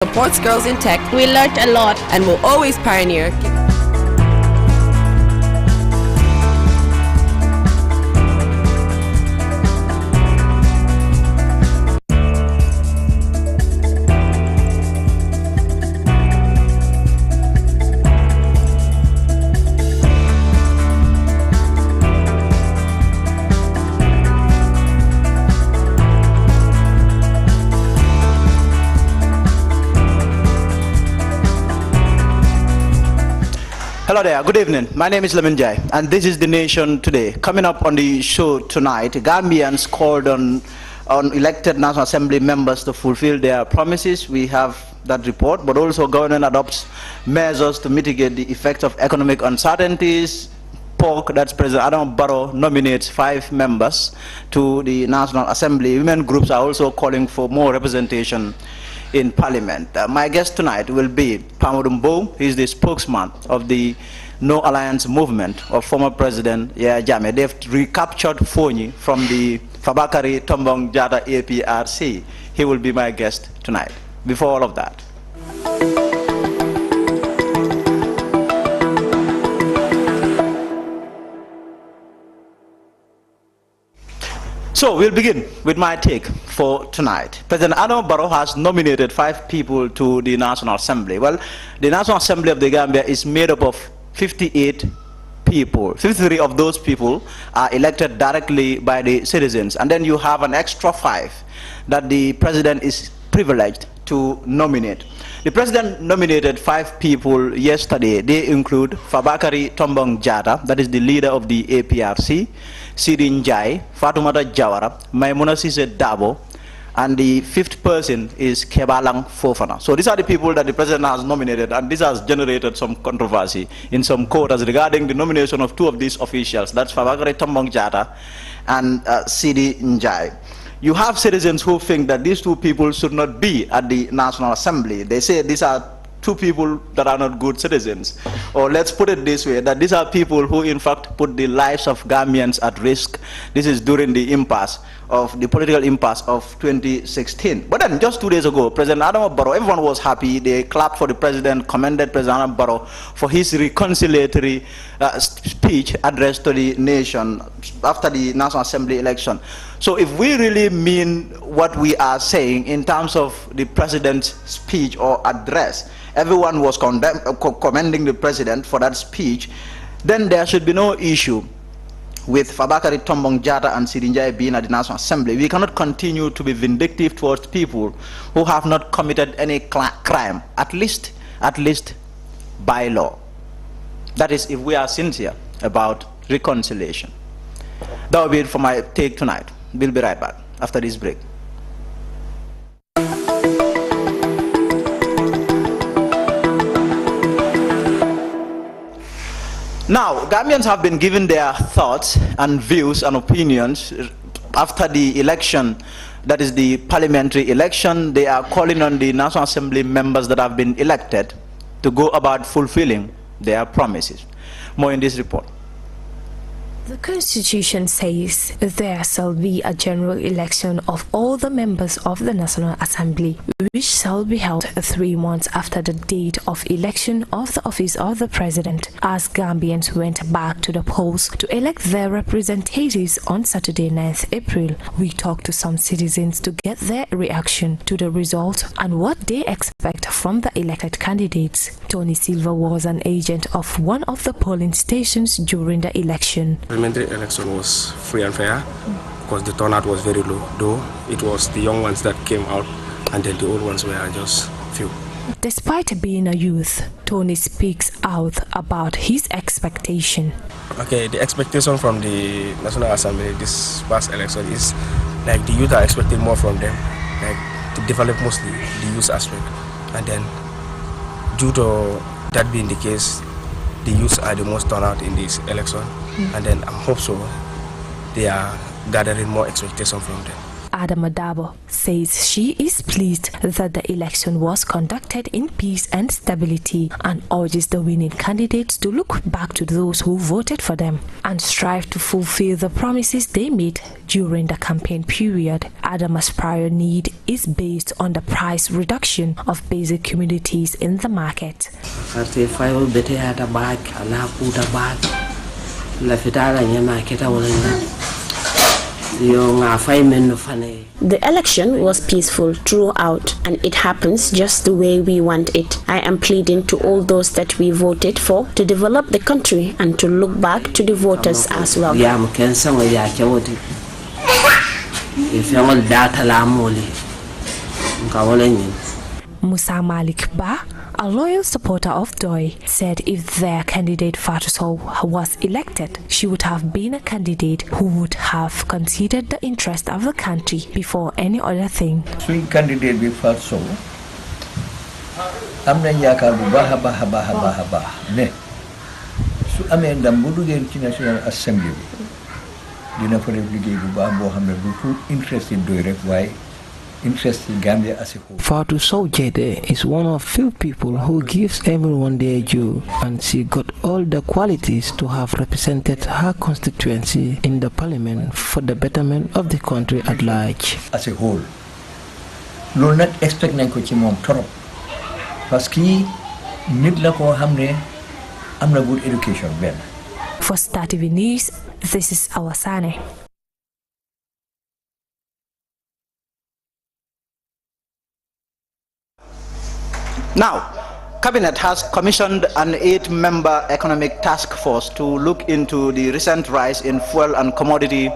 supports girls in tech. We learned a lot and will always pioneer. Hello there, good evening. My name is Lamin Jai, and this is The Nation Today. Coming up on the show tonight, Gambians called on elected National Assembly members to fulfill their promises. We have that report, but also government adopts measures to mitigate the effects of economic uncertainties. POC, that's President Adam Barrow, nominates 5 members to the National Assembly. Women groups are also calling for more representation in Parliament. My guest tonight will be MBOWE. He is the spokesman of the No Alliance movement of former President Yahya Jammeh. They've recaptured Fonyi from the Fabakary Tombong Jatta APRC. He will be my guest tonight. Before all of that, so we'll begin with my take for tonight. President Adam Barrow has nominated 5 people to the National Assembly. Well, the National Assembly of the Gambia is made up of 58 people. 53 of those people are elected directly by the citizens. And then you have an extra 5 that the president is privileged to nominate. The president nominated 5 people yesterday. They include Fabakary Tombong Jatta, that is the leader of the APRC, Sidi Njai, Fatoumata Jawara, Maimuna Sise Dabo, and the 5th person is Kebalang Fofana. So these are the people that the president has nominated, and this has generated some controversy in some quarters regarding the nomination of 2 of these officials. That's Fabakary Tombong Jatta and Sidi Njai. You have citizens who think that these 2 people should not be at the National Assembly. They say these are 2 people that are not good citizens. Or let's put it this way, that these are people who in fact put the lives of Gambians at risk. This is during the impasse of the political impasse of 2016. But then just 2 days ago, President Adam Barrow, everyone was happy. They clapped for the president, commended President Adam Barrow for his reconciliatory speech addressed to the nation after the National Assembly election. So if we really mean what we are saying in terms of the president's speech or address, everyone was commending the president for that speech, then there should be no issue with Fabakary Tombong Jatta and Sidi Njai being at the National Assembly. We cannot continue to be vindictive towards people who have not committed any crime, at least by law. That is, if we are sincere about reconciliation. That will be it for my take tonight. We'll be right back after this break. Now, Gambians have been given their thoughts and views and opinions after the election, that is the parliamentary election. They are calling on the National Assembly members that have been elected to go about fulfilling their promises. More in this report. The Constitution says there shall be a general election of all the members of the National Assembly, which shall be held 3 months after the date of election of the office of the President, as Gambians went back to the polls to elect their representatives on Saturday, 9th April. We talked to some citizens to get their reaction to the result and what they expect from the elected candidates. Tony Silva was an agent of one of the polling stations during the election. The parliamentary election was free and fair because the turnout was very low, though it was the young ones that came out and then the old ones were just few. Despite being a youth, Tony speaks out about his expectation. Okay, the expectation from the National Assembly this past election is like the youth are expecting more from them, like to develop mostly the youth aspect, and then due to that being the case, the youth are the most turnout in this election, and then I'm hope so they are gathering more expectation from them. Adama Dabo says she is pleased that the election was conducted in peace and stability and urges the winning candidates to look back to those who voted for them and strive to fulfill the promises they made during the campaign period. Adama's prior need is based on the price reduction of basic commodities in the market. The election was peaceful throughout, and it happens just the way we want it. I am pleading to all those that we voted for to develop the country and to look back to the voters as well. Musa Malik Ba, a loyal supporter of Doi, said if their candidate Fatou Sow was elected, she would have been a candidate who would have considered the interest of the country before any other thing. Swing candidate with Fatou Sow, amna yakar bu baha ne su amé ndam bu duggé ci National Assembly dina fa def liggéey bu baax bo xamné bu tout interest in Doi rek way interest in Gambia as a whole. Fatou Sow Jede is one of few people who gives everyone their due, and she got all the qualities to have represented her constituency in the parliament for the betterment of the country at large. As a whole, loolu nag expect nañ ko ci moom torop parce que nit la ko xam ne am na good education benn. For StarTV News, this is Awasane. Now, Cabinet has commissioned an 8-member economic task force to look into the recent rise in fuel and commodity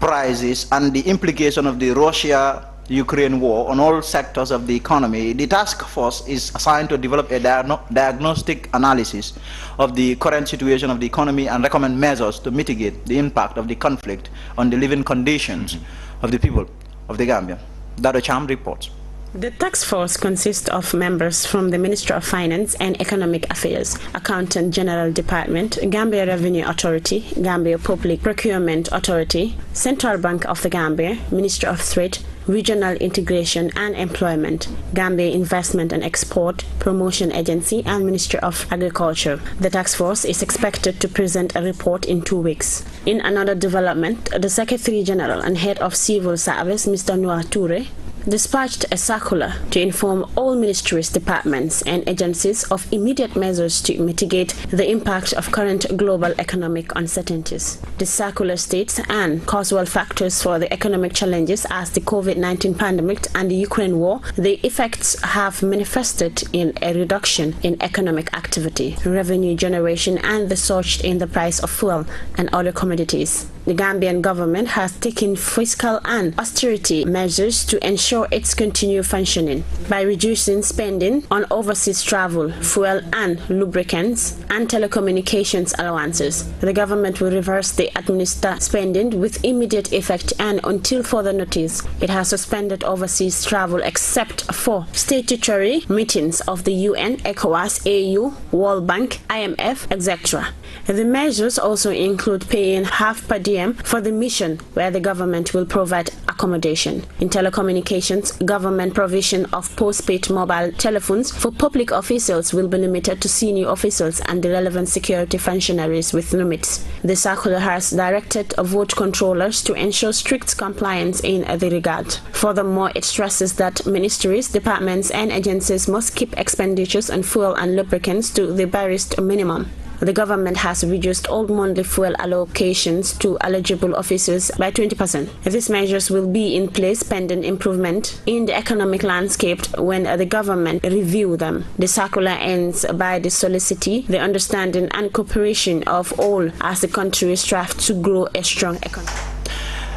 prices and the implication of the Russia-Ukraine war on all sectors of the economy. The task force is assigned to develop a diagnostic analysis of the current situation of the economy and recommend measures to mitigate the impact of the conflict on the living conditions of the people of the Gambia. Dado Cham reports. The task force consists of members from the Ministry of Finance and Economic Affairs, Accountant General Department, Gambia Revenue Authority, Gambia Public Procurement Authority, Central Bank of the Gambia, Ministry of Trade, Regional Integration and Employment, Gambia Investment and Export Promotion Agency, and Ministry of Agriculture. The task force is expected to present a report in 2 weeks. In another development, the Secretary General and Head of Civil Service, Mr. Noah Toure, dispatched a circular to inform all ministries, departments and agencies of immediate measures to mitigate the impact of current global economic uncertainties. The circular states and causal factors for the economic challenges as the COVID-19 pandemic and the Ukraine war, the effects have manifested in a reduction in economic activity, revenue generation and the surge in the price of fuel and other commodities. The Gambian government has taken fiscal and austerity measures to ensure its continued functioning by reducing spending on overseas travel, fuel and lubricants, and telecommunications allowances. The government will reverse the administered spending with immediate effect, and until further notice, it has suspended overseas travel except for statutory meetings of the UN, ECOWAS, AU, World Bank, IMF, etc. The measures also include paying half per diem for the mission, where the government will provide accommodation. In telecommunications, government provision of postpaid mobile telephones for public officials will be limited to senior officials and the relevant security functionaries with limits. The circular has directed vote controllers to ensure strict compliance in the regard. Furthermore, it stresses that ministries, departments and agencies must keep expenditures on fuel and lubricants to the barest minimum. The government has reduced all monthly fuel allocations to eligible officers by 20%. These measures will be in place pending improvement in the economic landscape when the government review them. The circular ends by the soliciting the understanding and cooperation of all as the country strives to grow a strong economy.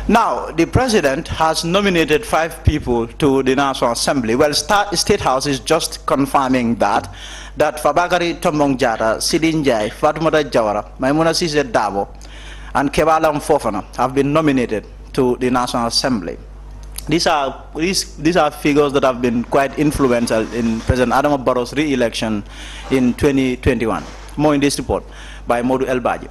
Now, the president has nominated 5 people to the National Assembly. Well, State House is just confirming that Fabakary Tombong Jatta, Sidin Jai, Fatoumata Jawara, Maimouna Cissé Dabo, and Kebalam Fofana have been nominated to the National Assembly. These are figures that have been quite influential in President Adama Barrow's re-election in 2021. More in this report by MODOU El Baji.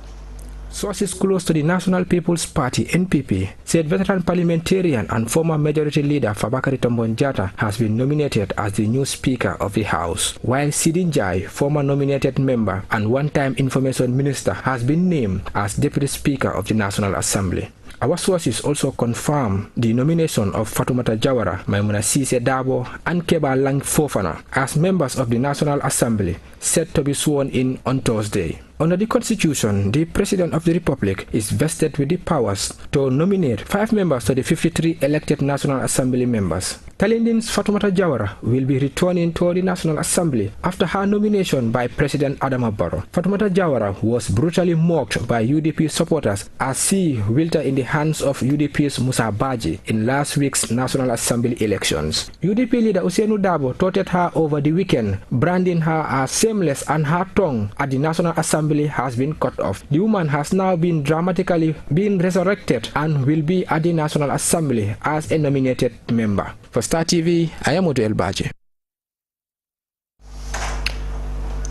Sources close to the National People's Party (NPP) said veteran parliamentarian and former majority leader Fabakary Tombong Jatta has been nominated as the new Speaker of the House, while Sidin Jai, former nominated member and one-time Information Minister, has been named as Deputy Speaker of the National Assembly. Our sources also confirm the nomination of Fatoumata Jawara, Maimuna Sise Dabo, and Keba Lang Fofana as members of the National Assembly, set to be sworn in on Thursday. Under the Constitution, the President of the Republic is vested with the powers to nominate 5 members to the 53 elected National Assembly members. Talindin's Fatoumata Jawara will be returning to the National Assembly after her nomination by President Adama Barrow. Fatoumata Jawara was brutally mocked by UDP supporters as she wilted in the hands of UDP's Musa Baji in last week's National Assembly elections. UDP leader Ousainou Darboe touted her over the weekend, branding her as shameless, and her tongue at the National Assembly has been cut off. The woman has now been dramatically resurrected and will be at the National Assembly as a nominated member. For StarTV, I am MODOU Baji.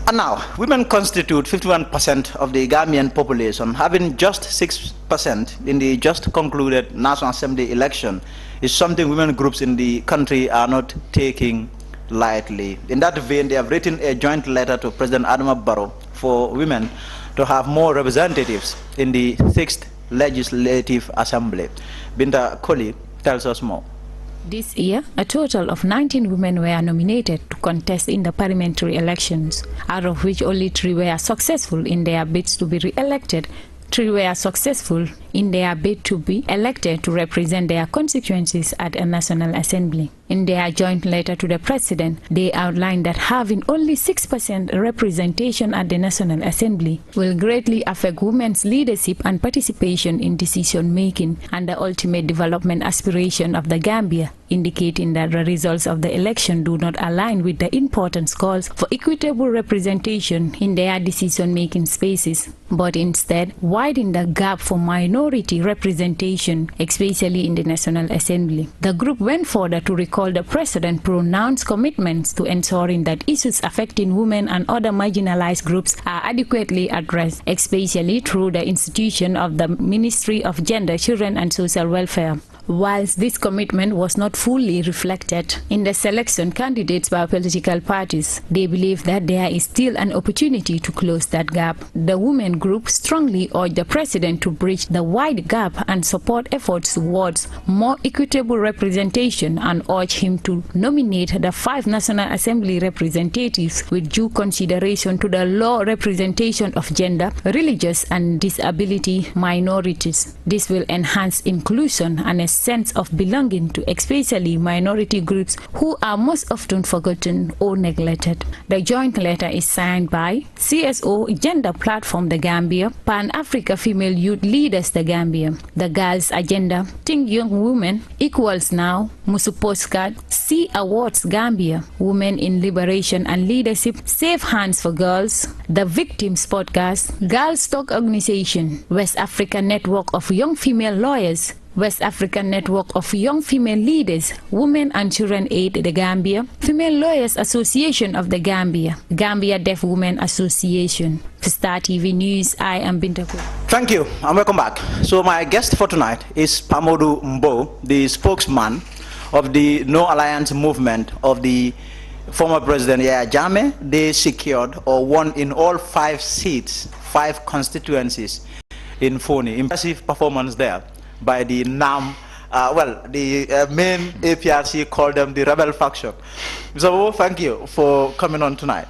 And now, women constitute 51% of the Gambian population, having just 6% in the just concluded National Assembly election is something women groups in the country are not taking lightly. In that vein, they have written a joint letter to President Adama Barrow for women to have more representatives in the 6th Legislative Assembly. Binta Koli tells us more. This year, a total of 19 women were nominated to contest in the parliamentary elections, out of which only 3 were successful in their bids to be re-elected. 3 were successful in their bid to be elected to represent their constituencies at a National Assembly. In their joint letter to the President, they outlined that having only 6% representation at the National Assembly will greatly affect women's leadership and participation in decision-making and the ultimate development aspiration of the Gambia, indicating that the results of the election do not align with the important calls for equitable representation in their decision-making spaces, but instead widen the gap for minority representation, especially in the National Assembly. The group went further to recall the President's pronounced commitments to ensuring that issues affecting women and other marginalized groups are adequately addressed, especially through the institution of the Ministry of Gender, Children and Social Welfare. Whilst this commitment was not fully reflected in the selection candidates by political parties, they believe that there is still an opportunity to close that gap. The women group strongly urged the President to bridge the wide gap and support efforts towards more equitable representation and urge him to nominate the 5 National Assembly representatives with due consideration to the low representation of gender, religious and disability minorities. This will enhance inclusion and a sense of belonging to especially minority groups who are most often forgotten or neglected. The joint letter is signed by CSO Gender Platform The Gambia, Pan-Africa Female Youth Leaders The Gambia, The Girls Agenda, Think Young Women, Equals Now, Musu Postcard, C Awards Gambia, Women in Liberation and Leadership, Safe Hands for Girls, The Victims Podcast, Girls Talk Organization, West African Network of Young Female Lawyers, West African Network of Young Female Leaders, Women and Children Aid The Gambia, Female Lawyers Association of the Gambia, Gambia Deaf Women Association. For StarTV News, I am Binta Koli. Thank you and welcome back. So my guest for tonight is MODOU Mbowe, the spokesman of the No Alliance movement of the former President Yahya Jammeh. They secured or won in all 5 seats, 5 constituencies in Foni. Impressive performance there by the NAM, the main APRC called them the rebel faction. So thank you for coming on tonight.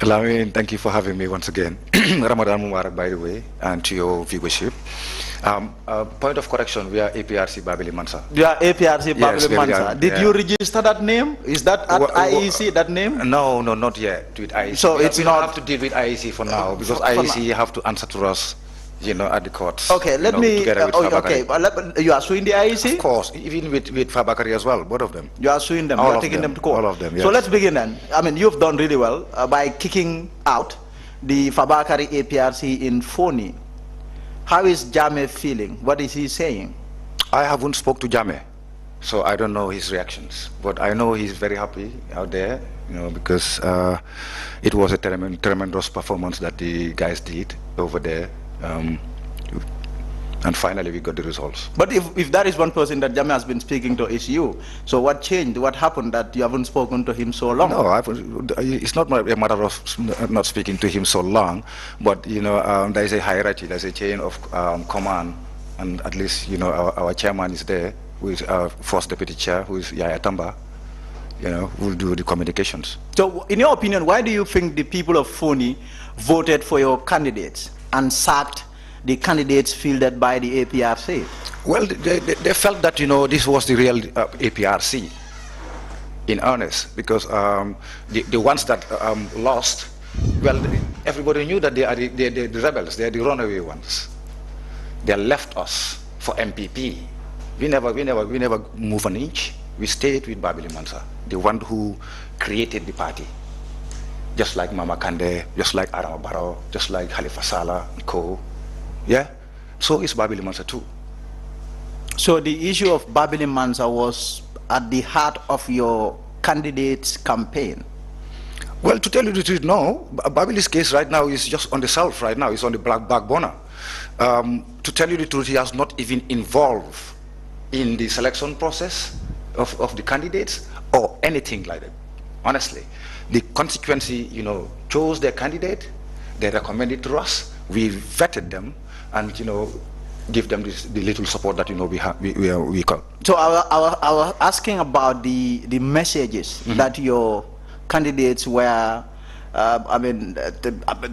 Lamin, thank you for having me once again. Ramadan Mubarak, by the way, and to your viewership. Point of correction, we are APRC Babili Mansa. You are APRC Babili Mansa. Did you register that name? Is that at IEC, that name? No, not yet with IEC. So it's not... have to deal with IEC for now, because IEC have to answer to us, at the courts. Okay, let me... you are suing the IEC? Of course, even with Fabakary as well, both of them. You are suing them, you are taking them to court? All of them, yes. So let's begin then. I mean, you've done really well by kicking out the Fabakary APRC in Foni. How is Jammeh feeling? What is he saying? I haven't spoke to Jammeh, so I don't know his reactions. But I know he's very happy out there, because it was a tremendous performance that the guys did over there. And finally, we got the results. But if that is one person that Jammeh has been speaking to is you, so what changed? What happened that you haven't spoken to him so long? No, it's not a matter of not speaking to him so long, but there is a hierarchy, there's a chain of command, and at least our chairman is there, who is our first deputy chair, who is Yaya Tamba. Will do the communications. So, in your opinion, why do you think the people of Foni voted for your candidates and sacked the candidates fielded by the APRC? Well, they felt that this was the real APRC, in earnest, because the ones that lost, well, everybody knew that they are the rebels, they are the runaway ones. They left us for MPP. We never move an inch. We stayed with Babili Mansa, the one who created the party. Just like Mama Kande, just like Adama Barrow, just like Halifa Sallah and co. Yeah? So is Babili Mansa too. So the issue of Babili Mansa was at the heart of your candidate's campaign? Well, to tell you the truth, no. Babili's case right now is just on the shelf right now. It's on the back burner. To tell you the truth, he has not even involved in the selection process of the candidates or anything like that. Honestly, the constituency, chose their candidate, they recommended to us, we vetted them, and give them the little support that we got. So I was asking about the messages that your candidates were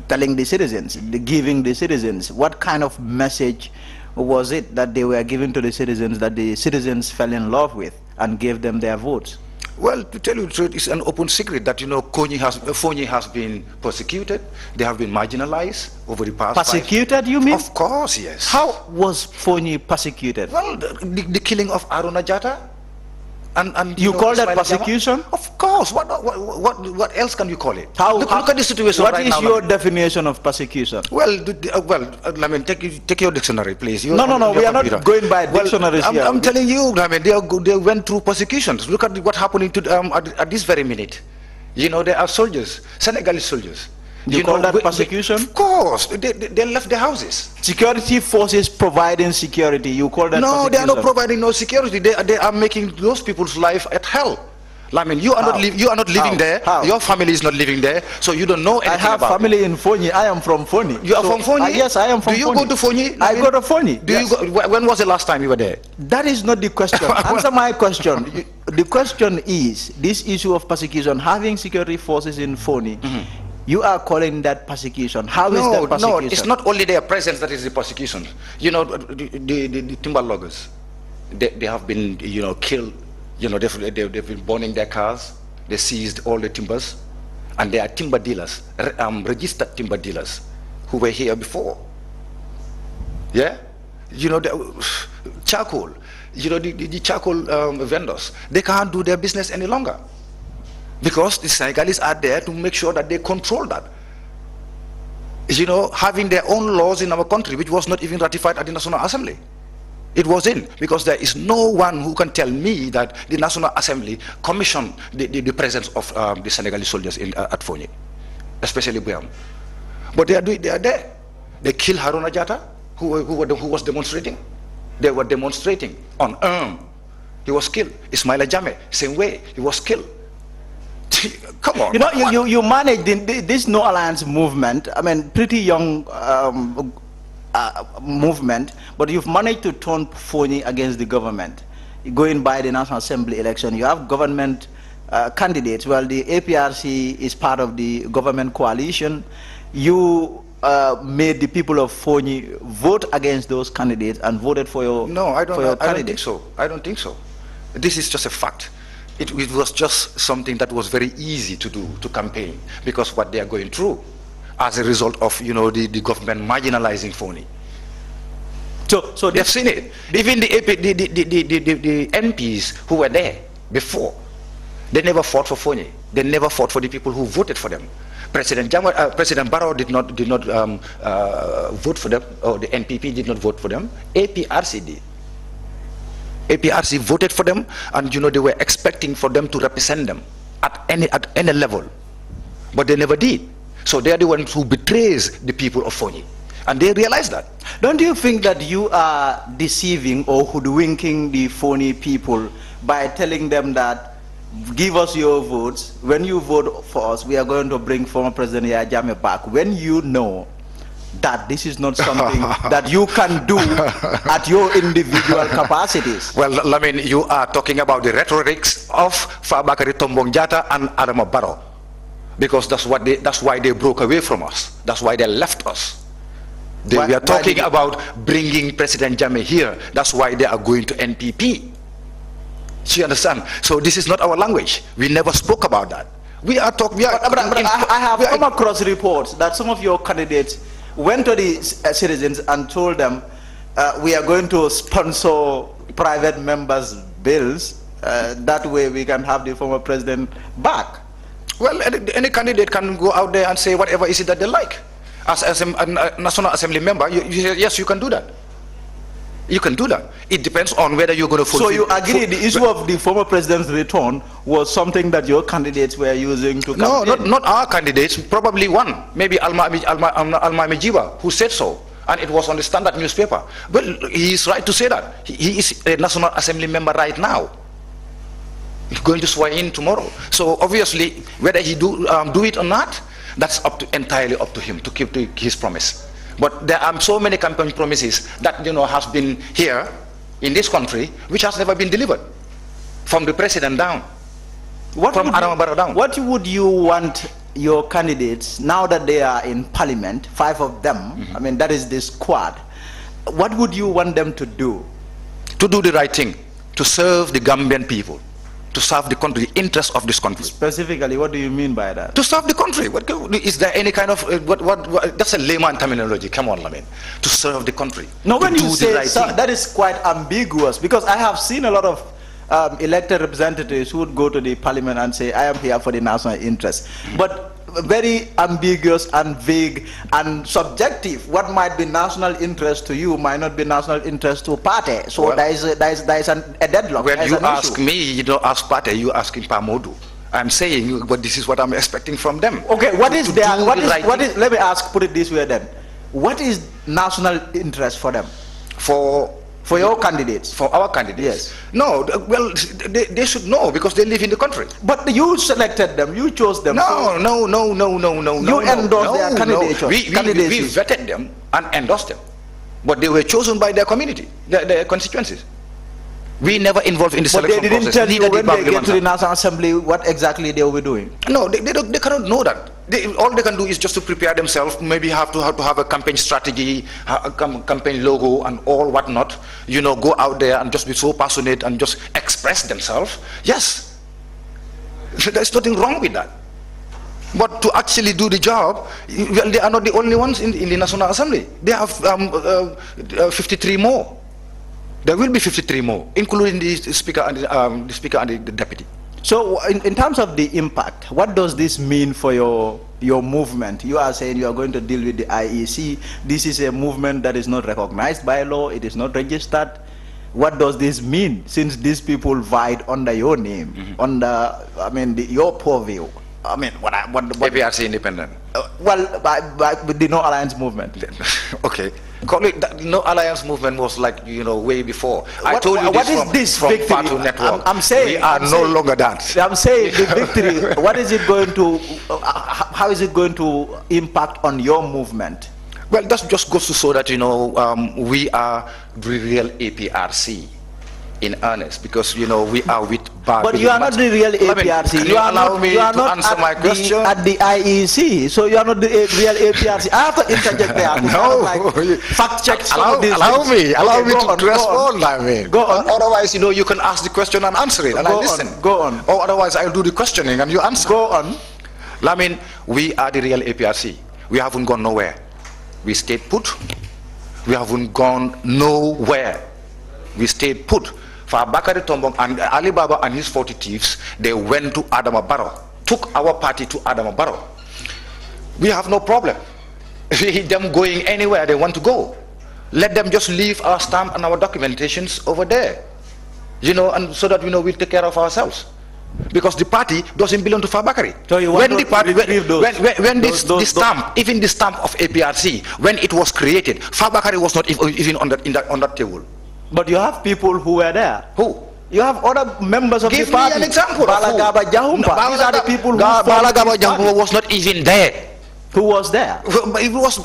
telling the citizens, giving the citizens. What kind of message was it that they were giving to the citizens that the citizens fell in love with and gave them their votes? Well, to tell you the truth, it's an open secret that Foni has been persecuted. They have been marginalized over the past. Persecuted, you mean? Of course, yes. How was Foni persecuted? Well, the killing of Aruna Jatta. And you call that persecution? Of course. What else can you call it? Look at the situation right now. What is your definition of persecution? Well, I mean, take your dictionary, please. No, we are not going by dictionaries here. I'm telling you, I mean, they went through persecutions. Look at what's happening to at this very minute. There are soldiers, Senegalese soldiers. You call that persecution? Of course. They left their houses. Security forces providing security. You call that persecution? No, they are not providing no security. They are making those people's life at hell. I mean, you are not living there. How? Your family is not living there, so you don't know anything about it. I have family in Foni. I am from Foni. You are from Foni? Yes, I am from Foni. Do you go to Foni? I go to Foni. When was the last time you were there? That is not the question. Answer my question. The question is, this issue of persecution, having security forces in Foni, you are calling that persecution. How is that persecution? No, it's not only their presence that is the persecution. The timber loggers, they have been, killed. They've been burning their cars. They seized all the timbers, and they are timber dealers, registered timber dealers, who were here before. Yeah, the charcoal. The charcoal vendors, they can't do their business any longer, because the Senegalese are there to make sure that they control that. Having their own laws in our country, which was not even ratified at the National Assembly. It was in, because there is no one who can tell me that the National Assembly commissioned the presence of the Senegalese soldiers at Foni, especially Buyam. But they are there. They killed Haruna Jatta, who was demonstrating. They were demonstrating on he was killed. Ismaila Jammeh, same way, he was killed. Come on. You managed this No Alliance movement. I mean, pretty young movement, but you've managed to turn Foni against the government. Going by the National Assembly election, you have government candidates. Well, the APRC is part of the government coalition. You made the people of Foni vote against those candidates and voted for your I don't think so. I don't think so. This is just a fact. It was just something that was very easy to do, to campaign, because what they are going through as a result of the government marginalizing Foni. So they've seen it. Even the MPs who were there before, they never fought for Foni. They never fought for the people who voted for them. President Barrow did not vote for them, or the NPP did not vote for them. APRC did. APRC voted for them, and they were expecting for them to represent them at any level, but they never did. So they are the ones who betrays the people of Foni, and they realize that. Don't you think that you are deceiving or hoodwinking the phony people by telling them that give us your votes, when you vote for us, we are going to bring former President Yahya Jammeh back, when you know that this is not something that you can do at your individual capacities? Well, I mean, you are talking about the rhetorics of Fabakary Tombong Jatta and Adama Barrow, because that's why they broke away from us. That's why they left us. We are talking about bringing President Jammeh here. That's why they are going to NPP. Do you understand? So this is not our language. We never spoke about that. We are talking. I have come across reports that some of your candidates went to the citizens and told them, we are going to sponsor private members' bills. That way we can have the former president back. Well, any candidate can go out there and say whatever is it that they like. As a National Assembly member, yes, you can do that. You can do that. It depends on whether you're going to fulfill. So you agree the issue of the former president's return was something that your candidates were using to campaign? No, not our candidates. Probably one, maybe Alma Mejiba, who said so, and it was on the Standard newspaper. Well, he is right to say that. He is a National Assembly member right now. He's going to swear in tomorrow. So obviously, whether he do it or not, that's entirely up to him to keep his promise. But there are so many campaign promises that has been here in this country, which has never been delivered, from the president down, from Adama Barrow down. What would you want your candidates, now that they are in parliament, 5 of them, I mean that is the squad, what would you want them to do? To do the right thing, to serve the Gambian people, to serve the country, the interests of this country. Specifically, what do you mean by that? To serve the country. Is there any kind of that's a layman terminology? Come on, Lamin. To serve the country. No, when you say that is quite ambiguous, because I have seen a lot of elected representatives who would go to the parliament and say, I am here for the national interest. But very ambiguous and vague and subjective. What might be national interest to you might not be national interest to a party. So well, there is a deadlock. When you ask me, you don't ask party, you ask in MODOU. I'm saying, but this is what I'm expecting from them. Okay, let me ask, put it this way then. What is national interest for them? For your candidates? For our candidates? Yes. No, well, they should know because they live in the country. But you selected them, you chose them. No. You endorsed their candidature. We vetted them and endorsed them. But they were chosen by their community, their constituencies. We never involved in the selection process. But they didn't tell you when they get to the National Assembly what exactly they will be doing? No, they cannot know that. All they can do is just to prepare themselves, maybe have to have a campaign strategy, a campaign logo and all whatnot, go out there and just be so passionate and just express themselves. Yes, there's nothing wrong with that. But to actually do the job, well, they are not the only ones in the National Assembly. They have 53 more. There will be 53 more, including the speaker and the deputy. So, in terms of the impact, what does this mean for your movement? You are saying you are going to deal with the IEC. This is a movement that is not recognized by law. It is not registered. What does this mean? Since these people vied under your name, under your purview. I mean, what APRC independent. With the No Alliance movement. Okay. Call it that. No Alliance movement was like way before. I told you this from Fatu Network. I'm saying we are no longer that. I'm saying the victory. What is it going to? How is it going to impact on your movement? Well, that just goes to show that we are the real APRC in earnest, because we are with bad. But you are not the real APRC. You allow me to answer my question at the IEC, so you are not the real APRC. I have to interject there. No, fact check. Allow me to respond. I mean, go on. Otherwise, you can ask the question and answer it, and I listen. Go on. Or otherwise, I'll do the questioning and you answer. Go on. I mean, we are the real APRC. We haven't gone nowhere. We stayed put. We haven't gone nowhere. We stayed put. Fabakary Tombong and Alibaba and his 40 thieves, they went to Adama Barrow, took our party to Adama Barrow. We have no problem. Them going anywhere they want to go. Let them just leave our stamp and our documentations over there. And so that we'll take care of ourselves. because the party doesn't belong to Fabakary. So you want the stamp, even the stamp of APRC, when it was created, Fabakary was not even on that table. But you have people who were there. Who? You have other members of Give the party. me an example. Balagaba Jahumpa. These are the people who Balagaba Jahumpa was not even there. Who was there? It was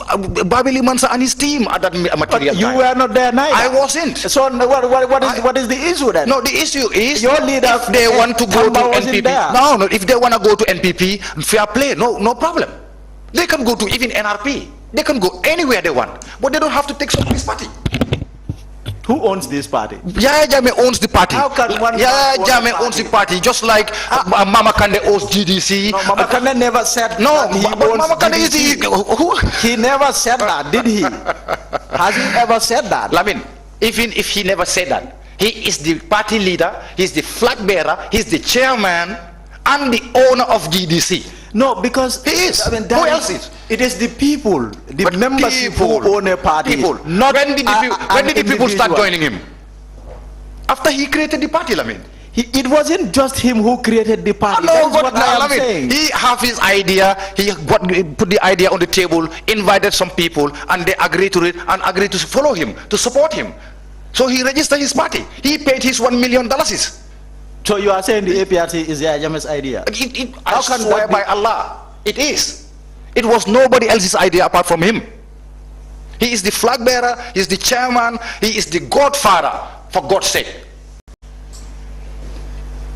Babili Mansa and his team at that material You time. were not there neither. I wasn't. So what is the issue then? No, the issue is your leader. If they want to go to NPP, there. no, if they want to go to NPP, fair play, no problem. They can go to even NRP. They can go anywhere they want, but they don't have to take some of this party. Who owns this party? Yaya Jammeh owns the party. How can one Yaya Jammeh owns the party, just like Mama Kande owns GDC. No, Mama Kande never said no, that he but owns Mama Kande GDC. is He never said that, did he? Has he ever said that? Lamin, even if he never said that, he is the party leader, he's the flag bearer, he's the chairman and the owner of GDC. No, because he is. I mean, who else is? It is the people, the members people, who own a party. People. Not when did the people start joining him? After he created the party, Lamin. It wasn't just him who created the party. That is what I am saying. He have his idea, he put the idea on the table, invited some people, and they agreed to it and agreed to follow him, to support him. So he registered his party. He paid his $1 million. So you are saying the APRC is Yaya Jammeh's idea? I swear by Allah, it is. It was nobody else's idea apart from him. He is the flag bearer, he is the chairman, he is the godfather, for God's sake.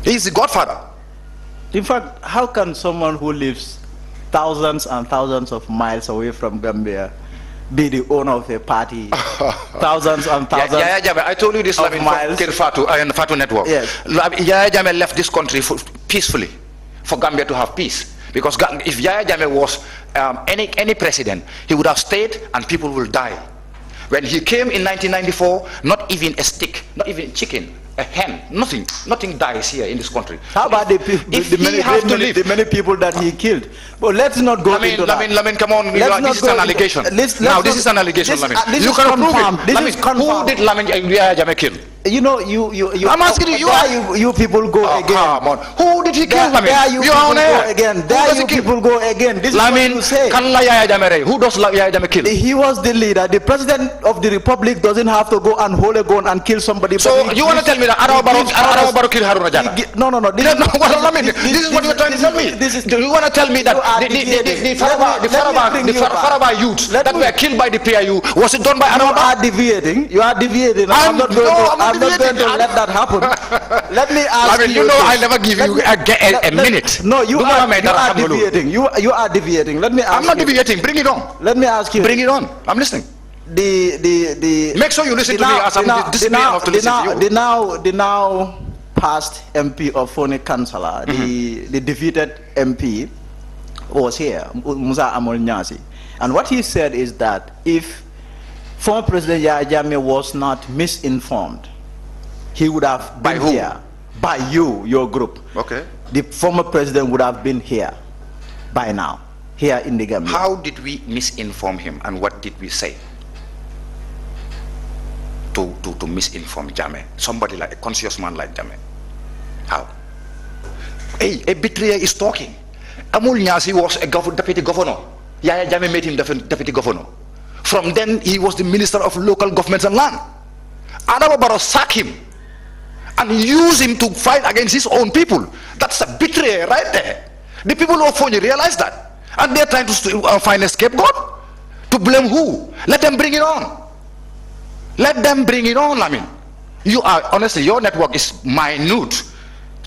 He is the godfather. In fact, how can someone who lives thousands and thousands of miles away from Gambia be the owner of a party? Thousands and thousands. Yaya Jammeh, I told you this of miles. Fatu Network. Yes. Yaya Jammeh left this country peacefully for Gambia to have peace. Because if Yaya Jammeh was any president, he would have stayed and people will die. When he came in 1994, not even a stick, not even chicken, a hen, nothing dies here in this country. How about the many people that he killed? Well, let's not go into that. Lamin, come on, this is an allegation. This is an allegation, Lamin. You can prove it. Lamin, who did Yaya Jammeh kill? You know, I'm asking you. You people go again. Come on. Who did he kill? There you people go again. There you people go again. This is what you say. Who does Yaya Jammeh kill? He was the leader. The president of the republic doesn't have to go and hold a gun and kill somebody. So you want to tell me that Adama Barrow killed Haruna Jata? No. This is what you're trying to tell me. Do you want to tell me that the Faraba youths that were killed by the PIU, was it done by Adama? You are deviating. I'm not going to let that happen. Let me ask you. You know, I never give you a minute. No, you are deviating. You are deviating. Let me ask you. I'm not deviating. Bring it on. Let me ask you. Bring it on. I'm listening. Make sure you listen to me as I'm disciplined enough to listen to you. The now past MP of Foni Councillor, the defeated MP was here, Musa Amol Nyasi. And what he said is that if former President Yaya Jammeh was not misinformed, he would have been here. By you, your group. Okay. The former president would have been here by now, here in the Gambia. How did we misinform him, and what did we say to misinform Jammeh? Somebody like a conscious man like Jammeh. How? Hey, a betrayer is talking. Amul Nyasi was a deputy governor. Yaya Jammeh made him deputy governor. From then, he was the Minister of Local Governments and Land. Adama Barrow sacked him and used him to fight against his own people. That's a betrayal right there. The people of Foni realize that. And they're trying to find a scapegoat. To blame who? Let them bring it on. Let them bring it on, I mean. You are, honestly, your network is minute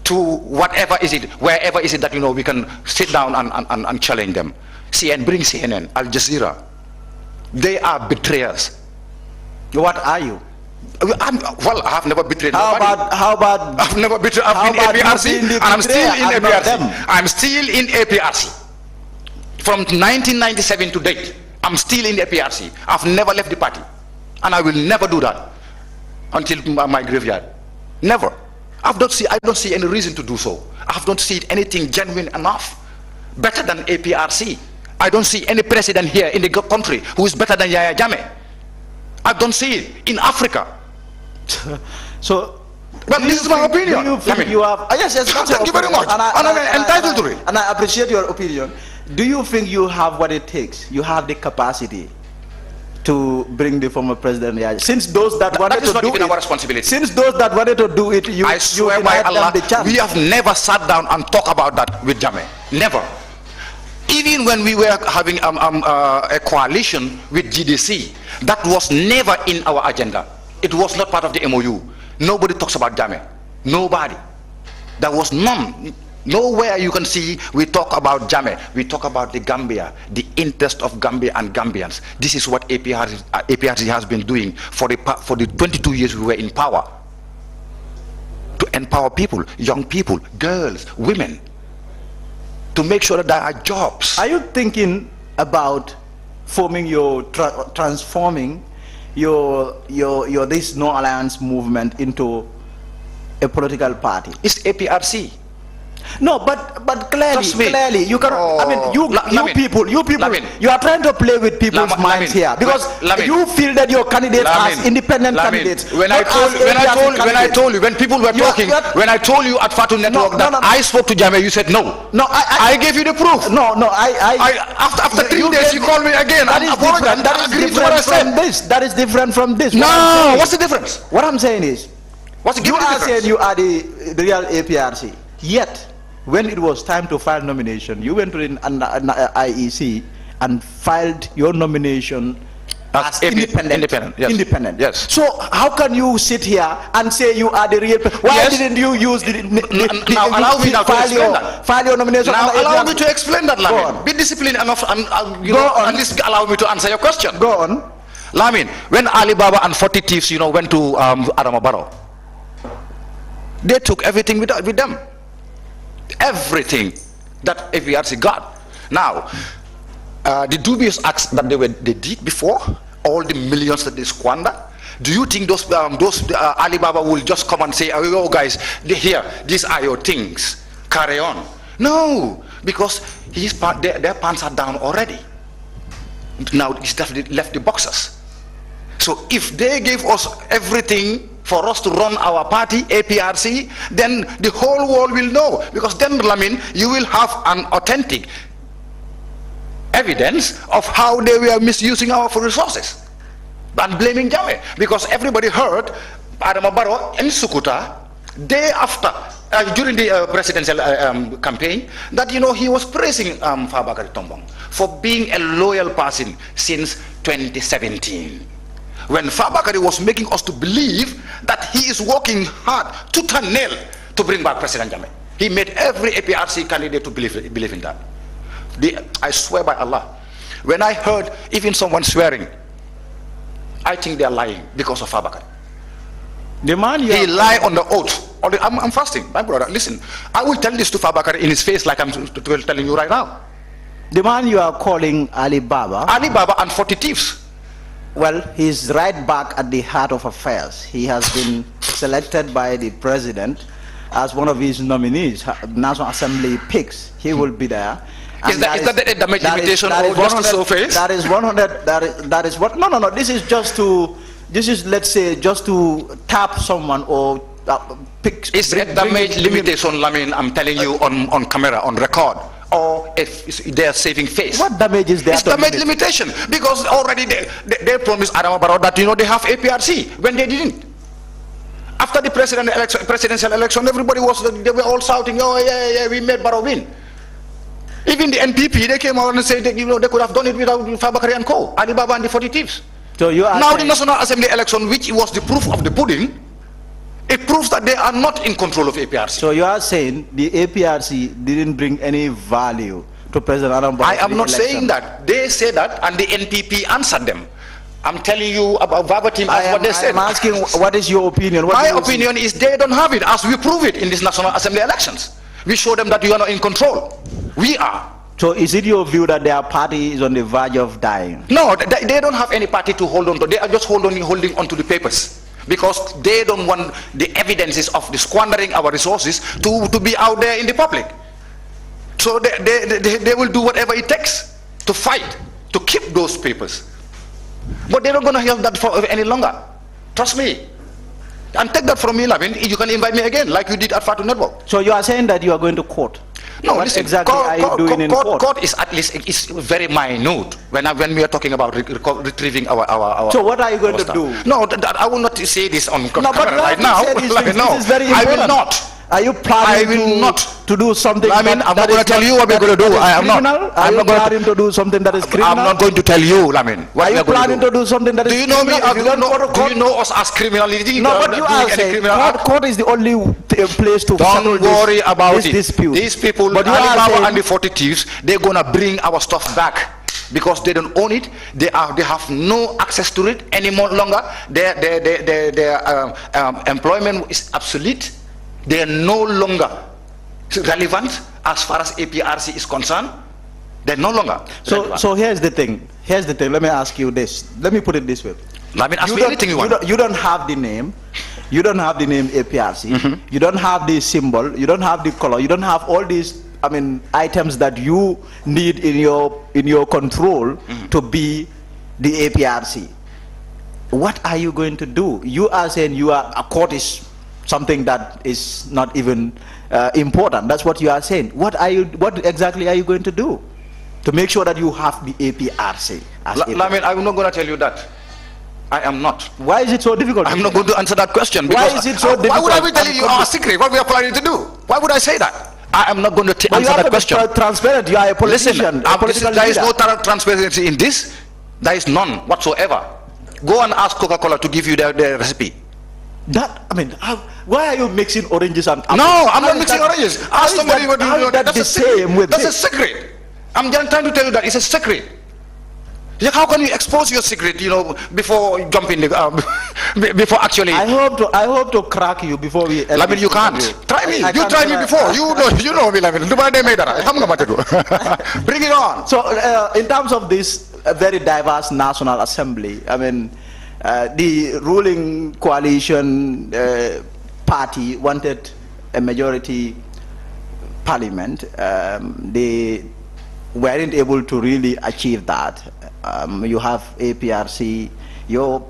to whatever is it, wherever is it that, you know, we can sit down and challenge them. Bring CNN, Al Jazeera. They are betrayers. What are you? Well, I have never betrayed nobody. How about I've never betrayed. I've been APRC, and I'm still in APRC. I'm still in APRC. From 1997 to date, I'm still in APRC. I've never left the party, and I will never do that until my graveyard. Never. I don't see any reason to do so. I don't see anything genuine enough, better than APRC. I don't see any president here in the country who is better than Yaya Jammeh. I don't see it in Africa. So But this is my opinion. Do you think you have? Yes, that's thank you very much. And I'm entitled to it. And I appreciate your opinion. Do you think you have what it takes? You have the capacity to bring the former president? Since those that wanted to do it, our responsibility. Since those that wanted to do it, I swear by Allah, we have never sat down and talked about that with Jammeh. Never. Even when we were having a coalition with GDC, that was never in our agenda. It was not part of the MOU. Nobody talks about Jammeh. Nobody. There was none. Nowhere you can see we talk about Jammeh. We talk about the Gambia, the interest of Gambia and Gambians. This is what APRC has been doing for the 22 years we were in power. To empower people, young people, girls, women, to make sure that there are jobs. Are you thinking about forming your transforming your this no alliance movement into a political party? It's APRC. No, but clearly you can. I mean, you people, Lamin, you are trying to play with people's minds here because you feel that your candidates are independent candidates. When I told you, when people were talking, when I told you at Fatu Network that I spoke to Jammeh, you said no. No, I gave you the proof. No, after 3 days you called me again. That is different from this. That is different from this. No, what's the difference? What I'm saying is, you are saying you are the real APRC, yet when it was time to file nomination, you went to the IEC and filed your nomination as independent. Yes. Independent. Yes. So how can you sit here and say you are the real? Why didn't you use now allow me now to explain that. File your nomination. Now allow me to explain that, Lamin. Be disciplined enough and at least allow me to answer your question. Go on. Lamin, when Alibaba and 40 thieves, went to Adama Barrow, they took everything with them. Everything that APRC got. Now, the dubious acts that they did before, all the millions that they squandered, do you think those Alibaba will just come and say, oh guys, these are your things, carry on? No, because their pants are down already. Now he's definitely left the boxers. So if they gave us everything for us to run our party, APRC, then the whole world will know. Because then, Lamin, you will have an authentic evidence of how they were misusing our resources and blaming Jammeh. Because everybody heard Adama Barrow in Sukuta, day after, during the presidential campaign, that he was praising Fabakary Tombong for being a loyal person since 2017. When Fabakary was making us to believe that he is working hard tooth and nail to bring back President Jammeh. He made every APRC candidate to believe in that. I swear by Allah, when I heard even someone swearing, I think they are lying because of Fabakary. The man he lied on the oath. I'm fasting, my brother. Listen, I will tell this to Fabakary in his face like I'm telling you right now. The man you are calling Alibaba and 40 thieves. Well, he's right back at the heart of affairs. He has been selected by the president as one of his nominees. National Assembly picks. He will be there. Is that a damage limitation or just to surface? That is 100. That is what? No. This is just to. This is, let's say, just to tap someone or pick. It's a damage limitation, Lamin. I'm telling you on camera, on record. Or if they are saving face. What damage is there? It's damage limitation, because already they promised Adama Barrow that they have APRC when they didn't. After the presidential election, everybody they were all shouting, oh yeah, we made Barrow win. Even the NPP, they came out and said that, they could have done it without Fabakary and Co, Alibaba and the 40 thieves. So you are now the National Assembly election, which was the proof of the pudding, it proves that they are not in control of APRC. So you are saying the APRC didn't bring any value to President Adama Barrow? I am not saying that. They say that, and the NPP answered them. I'm telling you about verbatim as what they said. I'm asking, what is your opinion? My opinion is they don't have it, as we prove it in these National Assembly elections. We show them that you are not in control. We are. So is it your view that their party is on the verge of dying? No, they don't have any party to hold on to. They are just holding on to the papers. Because they don't want the evidences of the squandering our resources to be out there in the public. So they will do whatever it takes to fight, to keep those papers. But they're not going to help that for any longer. Trust me. And take that from me, Lamin. You can invite me again, like you did at Fatu Network. So you are saying that you are going to court? No, what listen, exactly are you doing in court? Court is at least it's very minute when we are talking about retrieving our. So what are you going to do? No, I will not say this on camera right now. No, this is very important. I will not. Are you planning to do something? I mean, I'm not going to tell you what we're going to do. I am not. Are you planning to do something that is criminal? I'm not going to tell you, Lamin. Are you planning to do something that is criminal? Do you know me? Do you know us as criminality? No, but you are saying court is the only place to settle this dispute. These people, Alibaba and the 40 thieves, they're going to bring our stuff back. Because they don't own it, they have no access to it any more longer. Their employment is obsolete. They are no longer relevant as far as APRC is concerned. They're no longer. So here's the thing. Let me ask you this. Let me put it this way. I mean, ask me anything you want. You don't have the name. You don't have the name APRC. You don't have the symbol. You don't have the color. You don't have all these, I mean, items that you need in your control to be the APRC. What are you going to do? You are saying a court is something that is not even important. That's what you are saying. What exactly are you going to do to make sure that you have the APRC? Lamin, I'm not going to tell you that. I am not. Why is it so difficult? I'm not going to answer that question. Why is it so difficult? Why would I be telling you our secret, what we are planning to do? Why would I say that? I am not going to answer that question. Transparent. You are a politician. Listen, there is no transparency in this. There is none whatsoever. Go and ask Coca-Cola to give you the recipe. Why are you mixing oranges and apples? No, I'm not mixing oranges. Ask somebody what you do. That's a secret. I'm just trying to tell you that it's a secret. How can you expose your secret, before jumping before actually? I hope to crack you before we. Lamin, you can't. Try me. You tried me before. You know me, Lamin. Bring it on. So, in terms of this very diverse National Assembly, I mean, the ruling coalition party wanted a majority parliament. They weren't able to really achieve that. You have APRC, your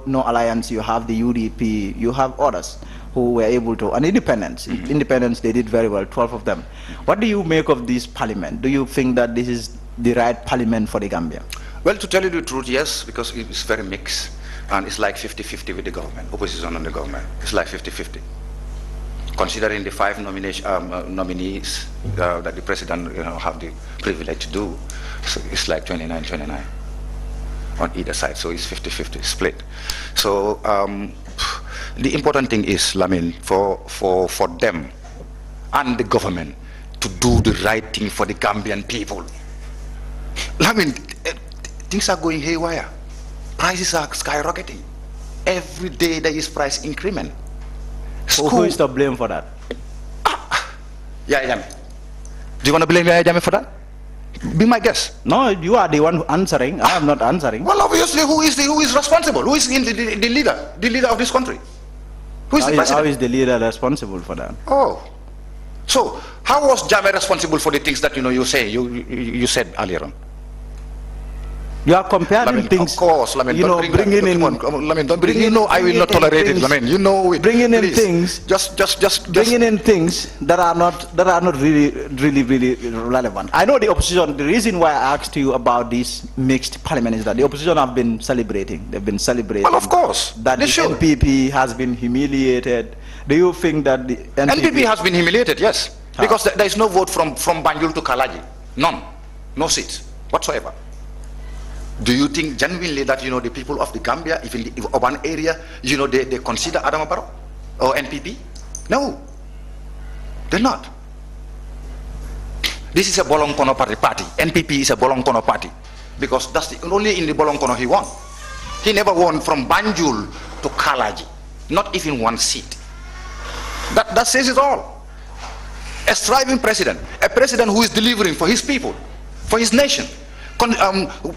No Alliance, you have the UDP, you have others who were able to, and independents. Independents, they did very well, 12 of them. What do you make of this parliament? Do you think that this is the right parliament for the Gambia? Well, to tell you the truth, yes, because it's very mixed. And it's like 50-50 with the government, opposition on the government. It's like 50-50. Considering the 5 nominees that the president have the privilege to do, so it's like 29-29 on either side. So it's 50-50 split. So the important thing is, Lamin, for them and the government to do the right thing for the Gambian people. Lamin, things are going haywire. Prices are skyrocketing. Every day there is price increment. Who is to blame for that? Yaya Jammeh. Do you want to blame Yaya Jammeh for that? Be my guest. No, you are the one answering. I am not answering. Well, obviously, who is responsible? Who is the leader of this country? Who is the president? How is the leader responsible for that? Oh, so how was Jammeh responsible for the things that you said earlier on? You are comparing things. Of course, Lamin, bringing in. Lamin, don't bring. I will not tolerate it, Lamin. It. Bringing in please. Things. Just bringing in things that are not really relevant. I know the opposition. The reason why I asked you about this mixed parliament is that the opposition have been celebrating. They've been celebrating. Well, of course. That the NPP has been humiliated. Do you think that the NPP has been humiliated? Yes, because there is no vote from Banjul to Kalaji. None. No seats whatsoever. Do you think genuinely that the people of the Gambia, if in the urban area, they consider Adama Barrow or NPP? No, they're not. This is a Bolongkono party. NPP is a Bolongkono party because that's only in the Bolongkono he won. He never won from Banjul to Kalaji, not even one seat. That says it all. A striving president, a president who is delivering for his people, for his nation.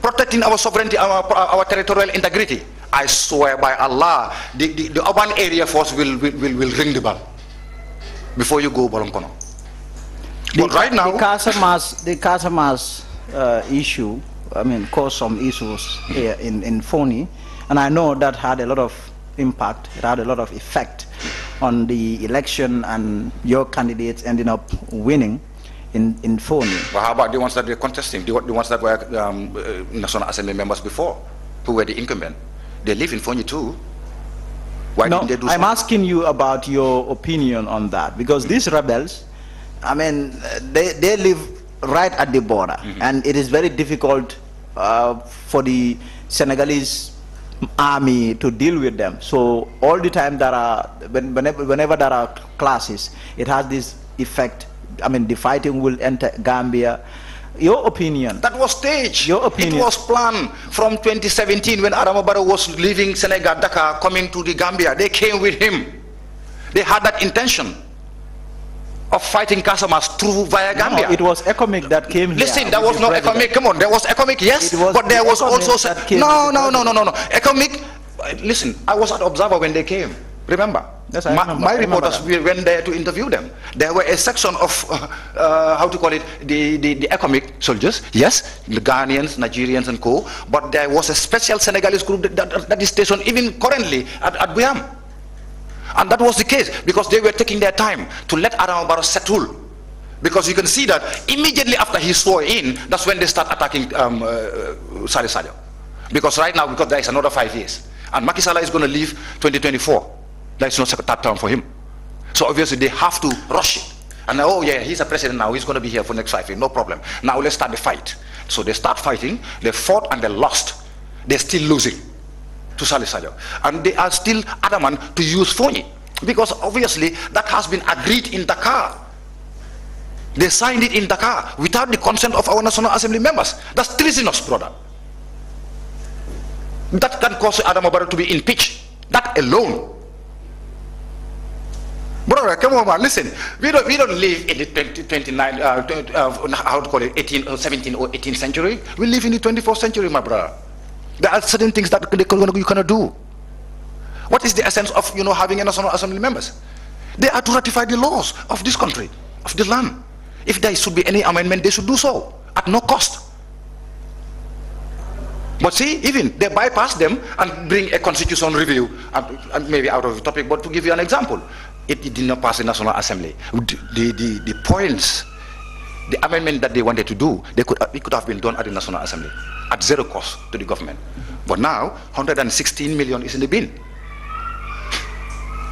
Protecting our sovereignty, our territorial integrity. I swear by Allah, the urban area force will ring the bell before you go Bolongkono. But right now, the Casamas issue, caused some issues here in Foni, and I know that had a lot of impact, it had a lot of effect on the election, and your candidates ending up winning in Foni. But how about the ones that were contesting, the ones that were National Assembly members before, who were the incumbent? They live in Foni too. Why didn't they do I'm something? asking you about your opinion on that, because these rebels, I mean, they live right at the border, and it is very difficult for the Senegalese army to deal with them. So all the time there are, whenever there are clashes, it has this effect. I mean, the fighting will enter Gambia. Your opinion? That was staged. Your opinion? It was planned from 2017 when Adama Barrow was leaving Senegal, Dakar, coming to the Gambia. They came with him. They had that intention of fighting Casamas through via Gambia. No, it was economic that came here. Listen, there was no economic. Come on, there was economic, yes, but there was also no. Economic. Listen, I was at Observer when they came. Remember? Yes, I remember. My reporters went there to interview them. There were a section of how to call it, the economic soldiers. Yes, the Ghanaians, Nigerians, and co. But there was a special Senegalese group that is stationed even currently at Buyam. And that was the case because they were taking their time to let Adama Barrow settle. Because you can see that immediately after he swore in, that's when they start attacking Saleh Sadio. Because right now, because there is another 5 years. And Macky Sall is going to leave 2024. There is no third term for him. So obviously they have to rush it. And oh yeah, he's a president now, he's going to be here for the next 5 years, no problem. Now let's start the fight. So they start fighting, they fought and they lost. They're still losing to Saleh Sadio. And they are still adamant to use Foni. Because obviously that has been agreed in Dakar. They signed it in Dakar without the consent of our National Assembly members. That's treasonous, brother. That can cause Adama Barrow to be impeached. That alone. Brother, come on, man, listen. We don't live in the 17th or 18th century. We live in the 24th century, my brother. There are certain things that you cannot do. What is the essence of having a National Assembly members? They are to ratify the laws of this country, of this land. If there should be any amendment, they should do so at no cost. But see, even they bypass them and bring a constitutional review, and maybe out of the topic, but to give you an example, it did not pass the National Assembly. The points, the amendment that they wanted to do, it could have been done at the National Assembly at zero cost to the government. But now, 116 million is in the bin.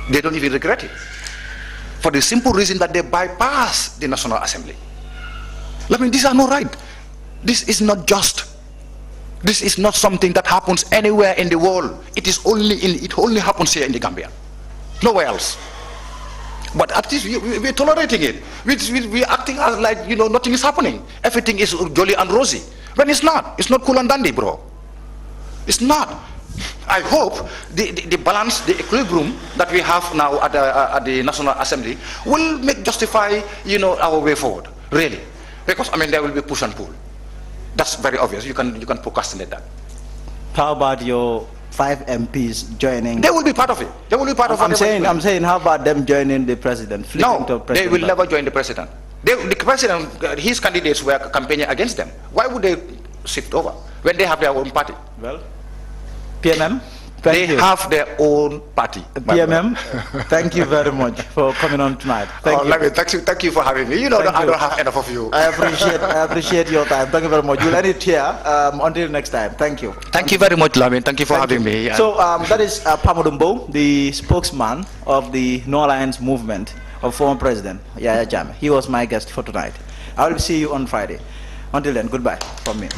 They don't even regret it. For the simple reason that they bypass the National Assembly. I mean, these are not right. This is not just. This is not something that happens anywhere in the world. It only happens here in the Gambia. Nowhere else. But at least we're tolerating it. We're acting as like, nothing is happening. Everything is jolly and rosy. When it's not. It's not cool and dandy, bro. It's not. I hope the balance, the equilibrium that we have now at the National Assembly will justify, our way forward. Really. Because, there will be push and pull. That's very obvious. You can procrastinate that. How about your 5 MPs joining? They will be part of it. They will be part of it. I'm saying, how about them joining the president? No, they will never join the president. The president, his candidates were campaigning against them. Why would they shift over when they have their own party? Well, PMM, they have their own party. PMM, thank you very much for coming on tonight. Thank you for having me. I don't have enough of you. I appreciate your time. Thank you very much. You'll end it here until next time. Thank you. Thank you very much, Lamin. Thank you for having me. So that is Pamodumbo, the spokesman of the No Alliance movement of former President Yaya Jammeh. He was my guest for tonight. I will see you on Friday. Until then, goodbye from me.